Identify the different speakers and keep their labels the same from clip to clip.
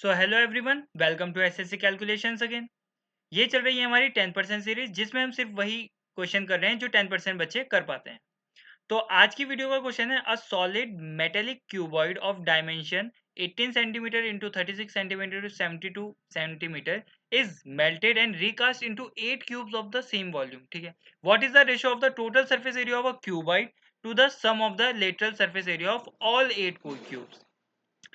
Speaker 1: So hello everyone, welcome to SSC calculations again. ये चल रही है हमारी 10% सीरीज, जिसमें हम सिर्फ वही क्वेश्चन कर रहे हैं जो 10% बच्चे कर पाते हैं। तो आज की वीडियो का क्वेश्चन है, a solid metallic cuboid of dimension 18 centimeter into 36 centimeter to 72 centimeter is melted and recast into 8 cubes of the same volume. ठीक है, what is the ratio of the total surface area of a cuboid to the sum of the lateral surface area of all 8 cubes.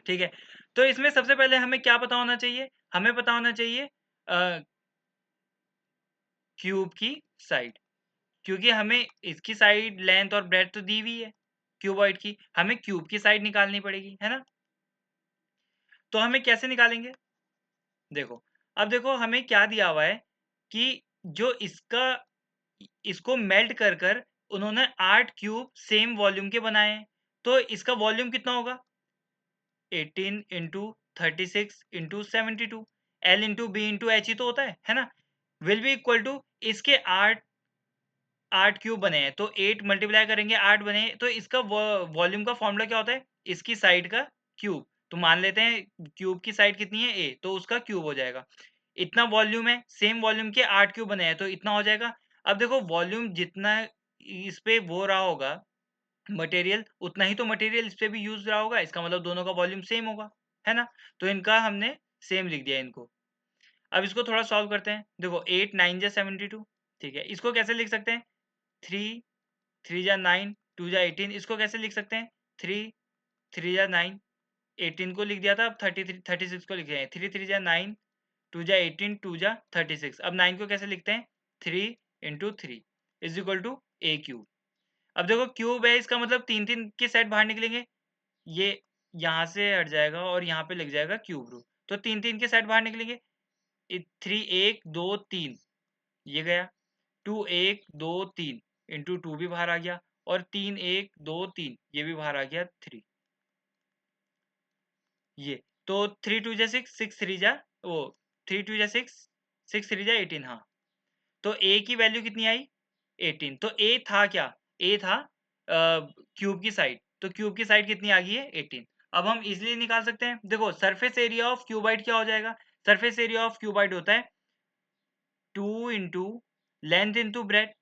Speaker 1: ठीक है, तो इसमें सबसे पहले हमें क्या पता होना चाहिए? हमें पता होना चाहिए क्यूब की साइड, क्योंकि हमें इसकी साइड लेंथ और ब्रेड्थ तो दी हुई है क्यूबॉइड की, हमें क्यूब की साइड निकालनी पड़ेगी, है ना? तो हमें कैसे निकालेंगे? देखो, अब देखो हमें क्या दिया हुआ है कि जो इसको मेल्ट कर कर उन्होंने 8 क्यूब सेम वॉल्यूम के बनाए हैं। तो इसका वॉल्यूम कितना होगा? 18 into 36 into 72, L into B into H ही तो होता है ना? विल बी इक्वल टू इसके 8 क्यूब बने हैं, तो 8 मल्टीप्लाई करेंगे 8 बने, तो इसका वॉल्यूम का फॉर्मूला क्या होता है? इसकी साइड का क्यूब। तो मान लेते हैं क्यूब की साइड कितनी है? ए, तो उसका क्यूब हो जाएगा। इतना वॉल्यूम है, सेम वॉल्यूम के 8 क्यूब बने हैं, तो इतना हो जाएगा। अब देखो वॉल्यूम जितना इस पे वो रहा होगा मटेरियल, उतना ही तो मटेरियल इस पे भी यूज रहा होगा, इसका मतलब दोनों का वॉल्यूम सेम होगा, है ना? तो इनका हमने सेम लिख दिया इनको। अब इसको थोड़ा सॉल्व करते हैं। देखो 8 9 जा 72। ठीक है, इसको कैसे लिख सकते हैं? 3 3 जा 9 2 जा 18। इसको कैसे लिख सकते हैं? 3 3 जा 9 18 को लिख दिया था, अब 33 36 को लिख रहे हैं। 3 3 जा 9 2 जा 18 2 जा 36। अब 9 को कैसे लिखते हैं? 3 into 3 is equal to a cube. अब देखो क्यूब है, इसका मतलब तीन तीन के सेट बाहर निकलेंगे, ये यहाँ से हट जाएगा और यहाँ पे लग जाएगा क्यूब रूट, तो तीन तीन के सेट बाहर निकलेंगे। 3 1 2 3 ये गया, 2 1 2 3 इंटू 2 भी बाहर आ गया, और 3 1 2 3 ये भी बाहर आ गया 3। ये तो 3 2 जा 6 6 3 जा वो 3 2 जा 6 6 3 जा 18। हाँ, तो ए की वैल्यू कितनी आई? 18। तो ए था क्या? ए था क्यूब की साइड, तो क्यूब की साइड कितनी आ गई है? 18। अब हम इजीली निकाल सकते हैं। देखो सरफेस एरिया ऑफ क्यूबाइड क्या हो जाएगा? सरफेस एरिया ऑफ क्यूबाइड होता है 2 इंटू लेंथ इंटू ब्रेथ,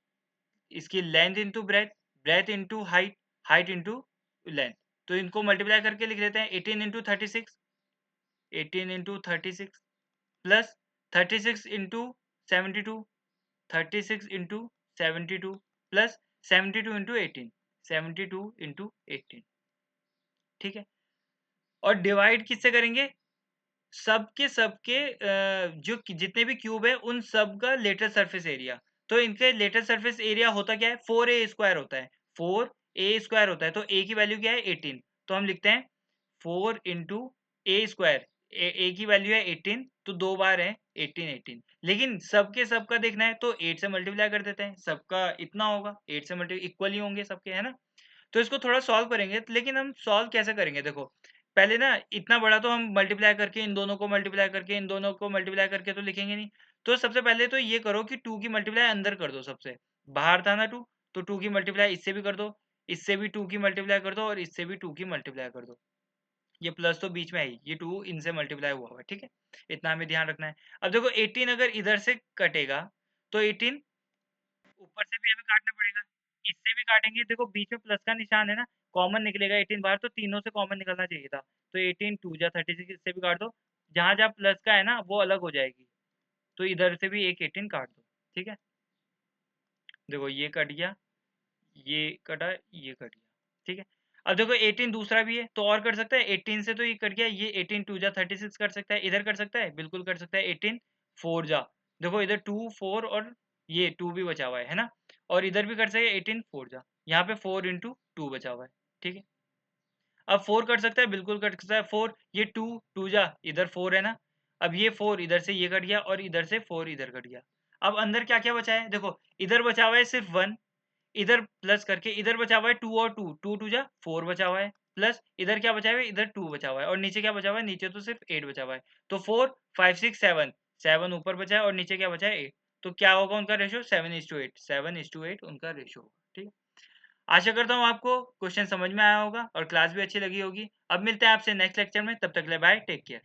Speaker 1: इसकी length into breadth, breath into height, height into length. तो इनको मल्टीप्लाई करके लिख लेते हैं 18 into 36, 18 into 36 plus 36 into 72, 36 into 72 plus 72 into 18, 72 into 18। ठीक है, और डिवाइड किससे करेंगे? सबके जो जितने भी क्यूब है उन सब का लेटर सरफेस एरिया। तो इनके लेटर सरफेस एरिया होता क्या है? 4a² होता है, 4a² होता है। तो a की वैल्यू क्या है? 18। तो हम लिखते हैं 4 इंटू ए स्क्वायर। ए की वैल्यू है 18, तो दो बार है 18 18। लेकिन सबके सबका देखना है तो 8 से मल्टीप्लाई कर देते हैं, सबका इतना होगा, 8 से मल्टीप्लाई इक्वल ही होंगे सबके, है ना? तो इसको थोड़ा सॉल्व करेंगे, लेकिन हम सॉल्व कैसे करेंगे? देखो पहले ना इतना बड़ा तो हम मल्टीप्लाई करके इन दोनों को मल्टीप्लाई करके इन दोनों को मल्टीप्लाई करके तो लिखेंगे नहीं। तो सबसे पहले तो ये करो कि 2 की मल्टीप्लाई अंदर कर दो, सबसे बाहर था ना 2, तो 2 की मल्टीप्लाई इससे भी कर दो, इससे भी 2 की मल्टीप्लाई कर दो, और इससे भी 2 की मल्टीप्लाई कर दो। ये प्लस तो बीच में है ही, ये 2 इनसे मल्टीप्लाई हुआ हुआ है, ठीक है? इतना हमें ध्यान रखना है। अब देखो 18 अगर इधर से कटेगा तो 18 ऊपर से भी हमें काटना पड़ेगा, इससे भी काटेंगे। देखो बीच में प्लस का निशान है ना, कॉमन निकलेगा 18 बाहर, तो तीनों से कॉमन निकलना चाहिए था। तो 18 2 जा 36, इससे भी काट दो, जहाँ जहाँ प्लस का है ना वो अलग हो जाएगी, तो इधर से भी एक 18 काट दो। ठीक है, देखो ये कट गया, ये कटा, ये कट गया। ठीक है, अब देखो 18 दूसरा भी है तो और कर सकता है, 18 से तो ये कट गया, ये 18 2 जा 36 कर सकता है, इधर कर सकता है, बिल्कुल कर सकता है। 18 4 जा, देखो इधर 2 4 और ये 2 भी बचा हुआ है ना, और इधर भी कर सकते 18 4 जा, यहाँ पे 4 इंटू 2 बचा हुआ है। ठीक है, अब 4 कर सकता है, बिल्कुल कर सकता है। 4 ये 2 2 जा, इधर 4 है ना, अब ये 4 इधर से ये कट गया, और इधर से 4 इधर कट गया। अब अंदर क्या क्या बचा है? देखो इधर बचा हुआ है सिर्फ 1, इधर प्लस करके इधर बचा हुआ है 2 और 2, 2 2 जा 4 बचा हुआ है, प्लस इधर क्या बचा हुआ है? इधर 2 बचा हुआ है, और नीचे क्या बचा हुआ है? नीचे तो सिर्फ 8 बचा हुआ है। तो 4 5 6 7, 7 ऊपर बचा है और नीचे क्या बचा है? 8। तो क्या होगा उनका रेशियो? 7:8, 7:8 उनका रेशियो होगा। ठीक है, आशा करता हूँ आपको क्वेश्चन समझ में आया होगा और क्लास भी अच्छी लगी होगी। अब मिलते हैं आपसे नेक्स्ट लेक्चर में, तब तक के लिए बाय, टेक केयर।